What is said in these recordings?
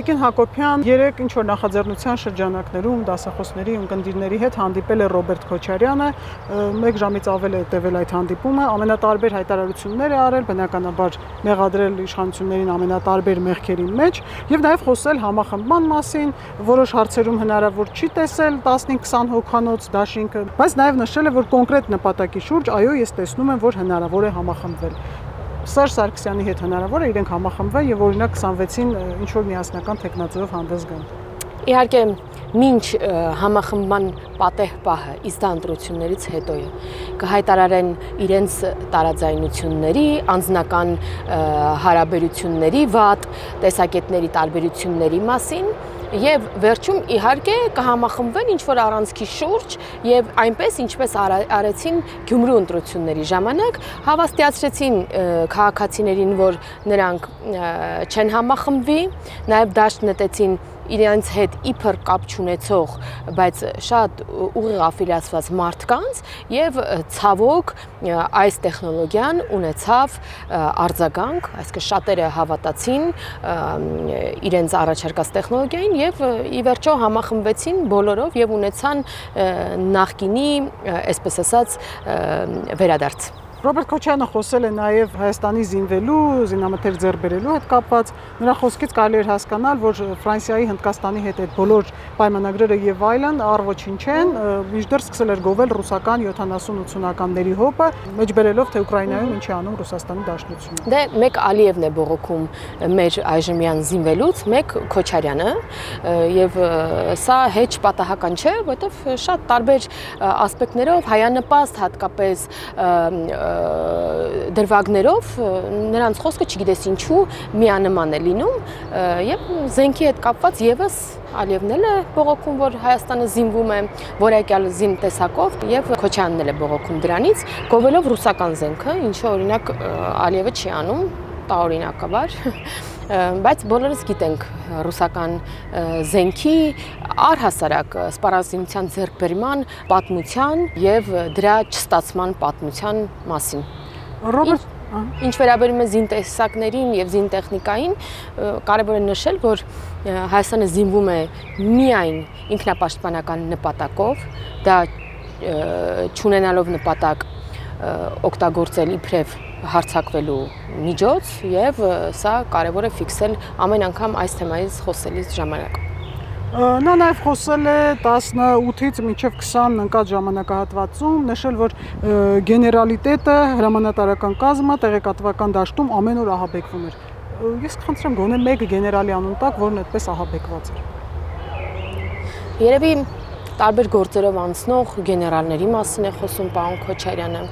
Տիկին Հակոբյան երեք ինչ-որ նախաձեռնության շրջանակներում դասախոսների ու ընկերների հետ հանդիպել է Ռոբերտ Քոչարյանը, 1 ժամից ավել է տևել այդ հանդիպումը, ամենատարբեր հայտարարություններ է արել, բնականաբար մեղադրել իշխանություններին ամենատարբեր մեղքերի մեջ եւ նաեւ խոսել համախմբման մասին, որոշ հարցերում հնարավոր չի տեսել 15-20 հոգանոց դաշինքը, բայց նաեւ նշել է, որ կոնկրետ նպատակի շուրջ այո, ես տեսնում եմ, որ հնարավոր է համախմբվել։ Սերժ Սարգսյանի հետ հնարավոր է իրենք համախմբվել եւ օրինակ 26-ին ինչ-որ միասնական տեխնացուով հանդես գան։ Իհարկե, մինչ համախմբման պատեհ պահը իստա ընտրություններից հետո է կհայտարարեն իրենց տարաձայնությունների, անձնական հարաբերությունների վատ, տեսակետների տարբերությունների մասին եւ վերջում իհարկե կհամախմբվեն ինչ-որ առանցքի շուրջ եւ այնպես ինչպես արեցին Գյումրու ընտրությունների ժամանակ հավաստիացրեցին քաղաքացիներին, որ նրանք չեն համախմբվի, նաեւ դաշտ նետեցին իրենց հետ իբր կապ չունեցող, բայց շատ ուղիղ աֆիլիացված մարդկանց եւ ցավոք այս տեխնոլոգիան ունեցավ արձագանք, այսինքն շատերը հավատացին իրենց առաջարկած տեխնոլոգիային եւ ի վերջո համախմբվեցին բոլորով եւ ունեցան նախկինի, այսպես ասած, վերադարձ։ Ռոբերտ Քոչարյանը խոսել է նաև Հայաստանի զինվելու, զինամթերք ձեռք բերելու հետ կապված։ Նրա խոսքից կարելի էր հասկանալ, որ Ֆրանսիայի, Հնդկաստանի հետ այդ բոլոր պայմանագրերը եւ այլն առ ոչինչ են, մինչդեռ սկսել էր գովել ռուսական 70-80-ականների հոպը, մեջբերելով թե Ուկրաինայում ինչ է անում Ռուսաստանի Դաշնությունը։ Դե մեկ Ալիևն է բողոքում մեր այժմյան զինվելուց, մեկ Քոչարյանը, եւ սա հեչ պատահական չէ, որովհետեւ շատ տարբեր ասպեկտներով հայանպաստ հատկապես դրվագներով նրանց խոսքը չգիտես ինչու միանման է լինում եւ զենքի հետ կապված եւս Ալիևն է բողոքում, որ Հայաստանը զինվում է որակյալ զին տեսակով եւ Քոչարյանն է բողոքում դրանից, գովելով ռուսական զենքը, ինչը օրինակ Ալիևը չի անում, տարօրինակաբար, բայց բոլորս գիտենք ռուսական զենքի առհասարակ սպառազինության ձեռքբերման պատմության եւ դրա չստացման պատմության մասին։ Ռոբերտ, ինչ վերաբերում է զինտեսակներին եւ զինտեխնիկային, կարեւոր է նշել, որ Հայաստանը զինվում է միայն ինքնապաշտպանական նպատակով, դա չունենալով նպատակ օգտագործել իբրև հարձակվելու միջոց եւ սա կարեւոր է ֆիքսել ամեն անգամ այս թեմայից խոսելիս ժամանակ։ Նա նաև խոսել է 18-ից մինչև 20 ընկած ժամանակահատվածում, նշել, որ գեներալիտետը, հրամանատարական կազմը տեղեկատվական դաշտում ամեն օր ահաբեկվում էր։ Ես կխնդրեմ գոնե մեկ գեներալի անուն տակ, որն այդպես ահաբեկված էր։ Երևի տարբեր գործերով անցնող գեներալների մասին է խոսում պարոն Քոչարյանը,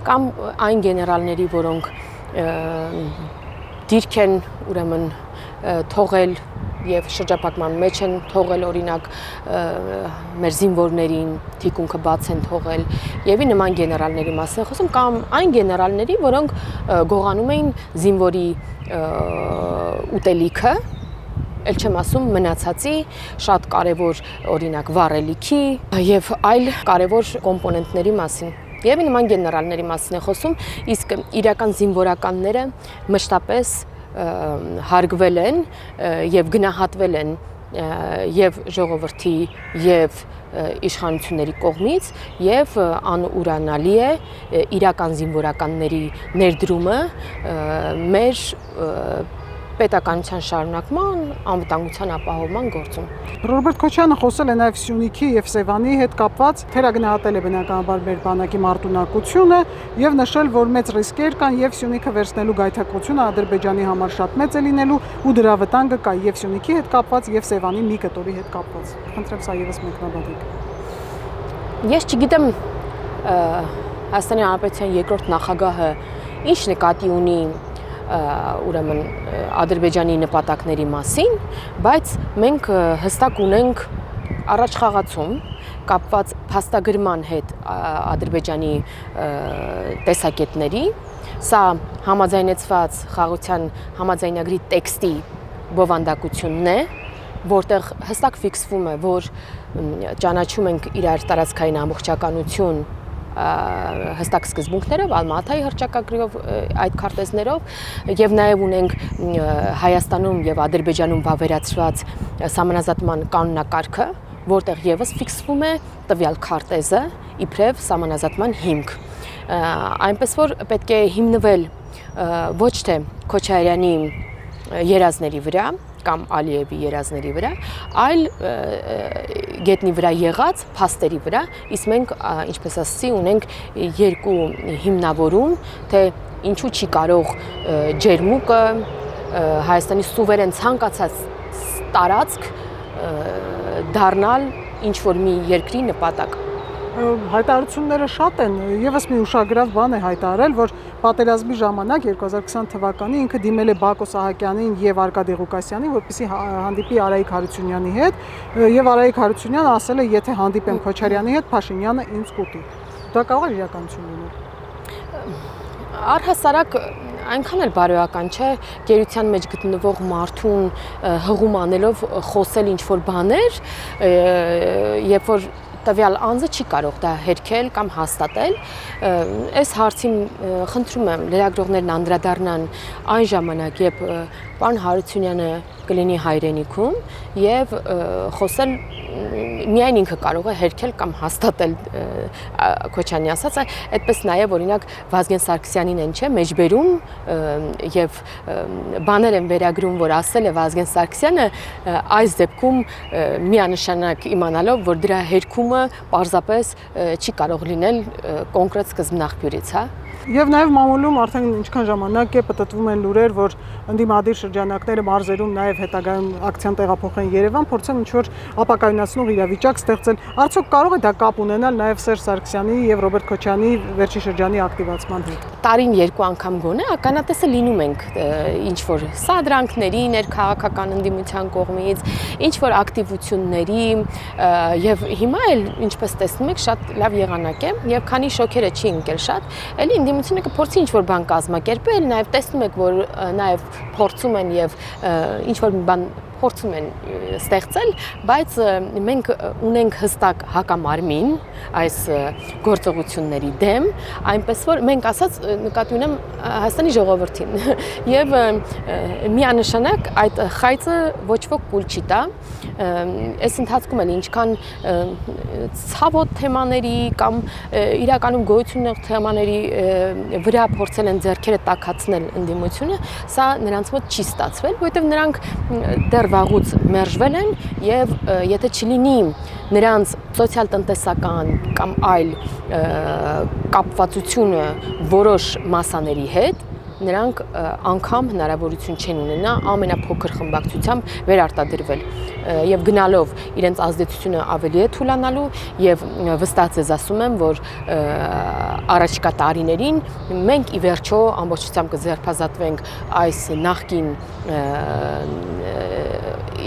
կամ այն գեներալների, որոնք դիրք են ուրեմն թողել եւ շրջափակման մեջ են թողել օրինակ մեր զինվորներին, թիկունքը բաց են թողել եւ նման գեներալների մասին է խոսում, կամ այն գեներալների, որոնք գողանում էին զինվորի ուտելիքը, ել չեմ ասում մնացածի, շատ կարևոր օրինակ վառելիքի եւ այլ կարևոր կոմպոնենտների մասին։ Եվ նման գեներալների մասին է խոսում, իսկ իրական զինվորականները մշտապես հարգվել են եւ գնահատվել են եւ ժողովրդի եւ իշխանությունների կողմից եւ անուրանալի է իրական զինվորականների ներդրումը մեր պետականության շարունակման, անվտանգության ապահովման գործում։ Ռոբերտ Քոչարյանը խոսել է նաև Սյունիքի եւ Սևանի հետ կապված, թերագնահատել է բնականաբար մեր բանակի մարտունակությունը եւ նշել, որ մեծ ռիսկեր կան եւ Սյունիքը վերցնելու գայթակղությունը Ադրբեջանի համար շատ մեծ է լինելու ու դրա վտանգը կա եւ Սյունիքի հետ կապված եւ Սևանի մի կտորի հետ կապված։ Խնդրեմ սա եւս մեկնաբանեք։ Ես չգիտեմ Հայաստանի Հանրապետության երկրորդ նախագահը ինչ նկատի ունի ուրեմն Ադրբեջանի նպատակների մասին, բայց մենք հստակ ունենք առաջխաղացում կապված փաստագրման հետ Ադրբեջանի տեսակետների, սա համաձայնեցված խաղաղության համաձայնագրի տեքստի բովանդակությունն է, որտեղ հստակ ֆիքսվում է, որ ճանաչում ենք իրար տարածքային ամբողջականություն հստակ սկզբունքներով, Ալմատայի հռչակագրով այդ քարտեզներով եւ նաեւ ունենք Հայաստանում եւ Ադրբեջանում վավերացված սահմանազատման կանոնակարգը, որտեղ եւս ֆիքսվում է տվյալ քարտեզը իբրև սահմանազատման հիմք։ Այնպես որ պետք է հիմնվել ոչ թե Քոչարյանի երազների վրա կամ Ալիևի երազների վրա, այլ գետնի վրա եղած փաստերի վրա, իսկ մենք, ինչպես ասացի, ունենք երկու հիմնավորում, թե ինչու չի կարող ջերմուկը Հայաստանի սուվերեն ցանկացած տարածք դառնալ ինչ որ մի երկրի նպատակ։ Հայտարարությունները շատ են, եւս մի ուշագրավ բան է հայտարարել, որ պատերազմի ժամանակ 2020 թվականին ինքը դիմել է Բակո Սահակյանին եւ Արկադի Ղուկասյանին, որպեսզի հանդիպի Արայիկ Հարությունյանի հետ, եւ Արայիկ Հարությունյանը ասել է, եթե հանդիպեմ Քոչարյանի հետ, Փաշինյանը ինձ կուտի։ Դա կարող է իրականություն լինել։ Առհասարակ այնքան էլ բարոյական չէ գերության մեջ գտնվող մարդուն հղում անելով խոսել ինչ որ բաներ, երբ որ տվյալ անձը չի կարող դա հերքել կամ հաստատել։ Այս հարցին խնդրում եմ լրագրողներն անդրադառնան այն ժամանակ, երբ պարոն Հարությունյանը կլինի հայրենիքում եւ խոսել միայն ինքը կարող է հերքել կամ հաստատել Քոչյանի ասածը, այդպես նաեւ օրինակ Վազգեն Սարգսյանին են չէ մեջբերում եւ բաներ են վերագրում, որ ասել է Վազգեն Սարգսյանը այս դեպքում միանշանակ իմանալով, որ դրա հերքումը պարզապես չի կարող լինել կոնկրետ սկզբնաղբյուրից, հա։ Եվ նաև մամուլում արդեն ինչքան ժամանակ է պատտվում են լուրեր, որ ընդդիմադիր շրջանակները մարզերում նաև հետագայում ակցիան տեղափոխեն Երևան, փորձեն ինչ-որ ապակայունացնող իրավիճակ ստեղծել։ Արդյոք կարող է դա կապ ունենալ նաև Սերժ Սարգսյանի եւ Ռոբերտ Քոչարյանի վերջի շրջանի ակտիվացման հետ։ Տարին երկու անգամ գոնե ականատեսը լինում ենք ինչ-որ սադրանքների, ներքաղաքական ընդդիմության կողմից, ինչ-որ ակտիվությունների եւ հիմա էլ ինչպես տեսնում եք շատ լավ եղանակ է եւ քանի շոքերը չի ընկել շատ, էլի ընդդիմությունը կփորձի ինչ-որ բան կազմակերպել, նաև տեսնում եք, որ նաև փորձում են եւ ինչ-որ մի բան փորձում են ստեղծել, բայց մենք ունենք հստակ հակամարմին այս գործողությունների դեմ, այնպես որ մենք ասած նկատի ունեմ Հայաստանի ժողովրդին եւ միանշանակ այդ խայծը ոչ ոք կուլ չի տա, այս ընթացքում էլ ինչքան ցավոտ թեմաների կամ իրականում գոյություն ունող թեմաների վրա փորձել են ձեռքերը տաքացնել ընդդիմությունը, սա նրանց մոտ չի ստացվել, որովհետեւ նրանք դեռ վաղուց մերժվել են եւ եթե չլինի նրանց սոցիալ-տնտեսական կամ այլ կապվածությունը որոշ մասաների հետ, նրանք անգամ հնարավորություն չեն ունենա ամենափոքր խմբակցությամբ վերարտադրվել եւ գնալով իրենց ազդեցությունը ավելի է թուլանալու եւ վստահ ձեզ ասում եմ, որ առաջիկա տարիներին մենք ի վերջո ամբողջությամբ կձերբազատվենք այս նախկին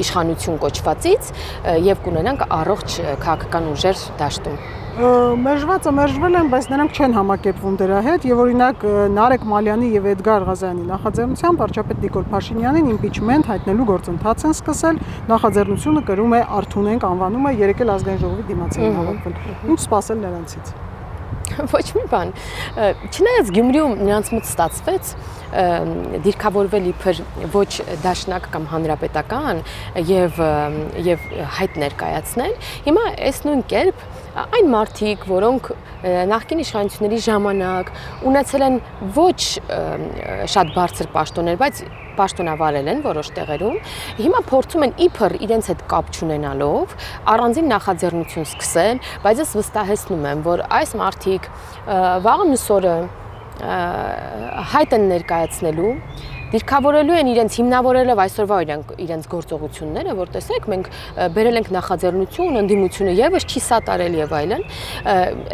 իշխանություն կոչվածից եւ կունենանք առողջ քաղաքական ուժեր դաշտում։ Մերժվածը մերժվել են, բայց նրանք չեն համակերպվում դրա հետ եւ օրինակ Նարեկ Մալյանի եւ Էդգար Ղազարյանի նախաձեռնությամբ վարչապետ Նիկոլ Փաշինյանին իմպիչմենտ հայտնելու գործընթաց են սկսել, նախաձեռնությունը կրում է Արթունենք անվանումը, երեկ էլ ազգային ժողովի դիմաց են հավաքվել։ Ինչ սպասել նրանցից։ Ոչ մի բան։ Չնայած Գյումրիում նրանց մոտ ստացվեց դիրքավորվել իբր ոչ դաշնակ կամ հանրապետական եւ հայտ ներկայացնել, հիմա այս նույն կերպ այն մարդիկ, որոնք նախկին իշխանությունների ժամանակ ունեցել են ոչ շատ բարձր պաշտոններ, բայց պաշտոնավարել են որոշ տեղերում, հիմա փորձում են իբր իրենց հետ կապ չունենալով առանձին նախաձեռնություն սկսել, բայց ես վստահեցնում եմ, որ այս մարդիկ վաղը մյուս օրը հայտ են ներկայացնելու, դիրքավորելու են իրենց հիմնավորելով այսօրվա իրենց գործողությունները, որ տեսեք, մենք բերել ենք նախաձեռնություն, ընդդիմությունը եւս չի սատարել եւ այլն,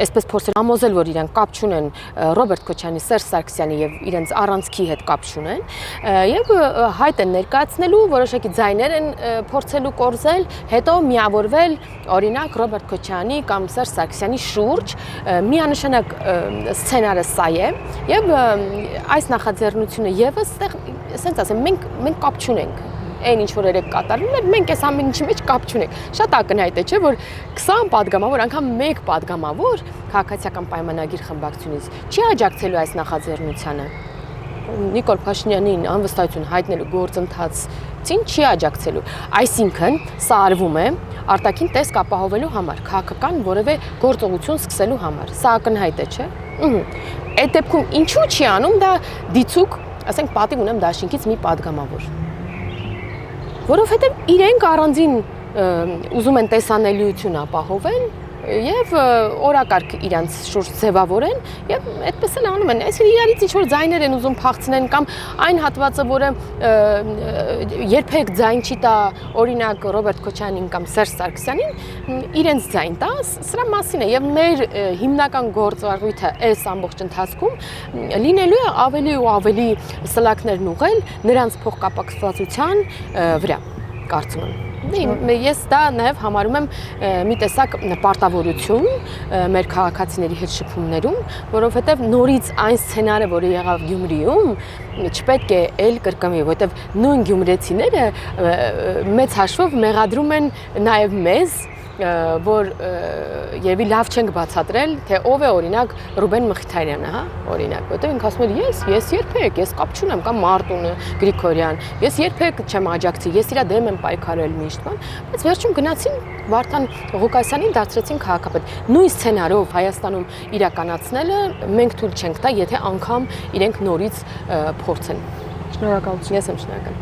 այսպես փորձել համոզել, որ իրենք կապ չունեն Ռոբերտ Քոչարյանի, Սերժ Սարգսյանի եւ իրենց առանցքի հետ կապ չունեն, եւ հայտ են ներկայացնելու, որոշակի ձայներ են փորձելու կորզել, հետո միավորվել, օրինակ Ռոբերտ Քոչարյանի կամ Սերժ Սարգսյանի շուրջ, միանշանակ սցենարը սա է եւ այս նախաձեռնությունը եւս ասենց ասեմ, մենք կապ չունենք այն ինչ որ երեք կատարվում էր, մենք այս ամեն ինչի մեջ կապ չունենք։ Շատ ակնհայտ է, չէ՞, որ 20 падգամավոր, անգամ 1 падգամավոր քաղաքացիական պայմանագիր խմբակցությունից չի աջակցելու այս նախաձեռնությանը։ Նիկոլ Փաշինյանին անվստահություն հայտնելու գործընթացին չի աջակցելու։ Այսինքն, սա արվում է արտաքին տեսք ապահովելու համար, քաղաքական որևէ գործողություն սկսելու համար։ Սա ակնհայտ է, չէ՞։ Այդ դեպքում ինչու չի անում դա դիցուկ, ասենք պատիվ ունեմ դաշինքից մի падգամավոր։ Որովհետև իրենք առանձին ուզում են տեսանելիություն ապահովեն եւ օրակարգ իրանց շուրջ ձևավորեն եւ այդպես էլ անում են։ Այսինքն իրարից ինչ որ ձայներ են ուզում փախցնեն կամ այն հատվածը, որը երբեք ձայն չի տա, օրինակ Ռոբերտ Քոչարյանին կամ Սերժ Սարգսյանին, իրենց ձայն տա, սրա մասին է եւ մեր հիմնական գործառույթը այս ամբողջ ընթացքում լինելու է ավելի ու ավելի սլաքներն ուղղել նրանց փոխկապակցվածության վրա, կարծում եմ։ Ես դա նաև համարում եմ մի տեսակ պարտավորություն մեր քաղաքացիների հետ շփումներում, որովհետև նորից այն սցենարը, որը եղավ Գյումրիում, չպետք է էլ կրկնվի, որովհետև նույն գյումրեցիները մեծ հաշվով մեղադրում են նաև մեզ, որ երևի լավ չենք բացատրել, թե ով է օրինակ Ռուբեն Մխիթարյանը, հա, օրինակ, որտեղ ինքը ասում էր ես երբեք, ես կապ չունեմ, կամ Մարտունը Գրիգորյան, ես երբեք չեմ աջակցի, ես իր դեմ եմ պայքարել միշտ, բայց վերջում գնացին Վարդան Ղուկասյանին դարձրեցին քաղաքապետ։ Նույն սցենարով Հայաստանում իրականացնելը մենք թույլ չենք տա, եթե անգամ իրենք նորից փորձեն։ Շնորհակալություն։ Ես եմ շնորհակալ։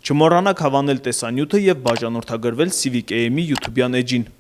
Չմոռանաք հավանել տեսանյութը և բաժանորդագրվել Civic AM-ի YouTube-յան էջին։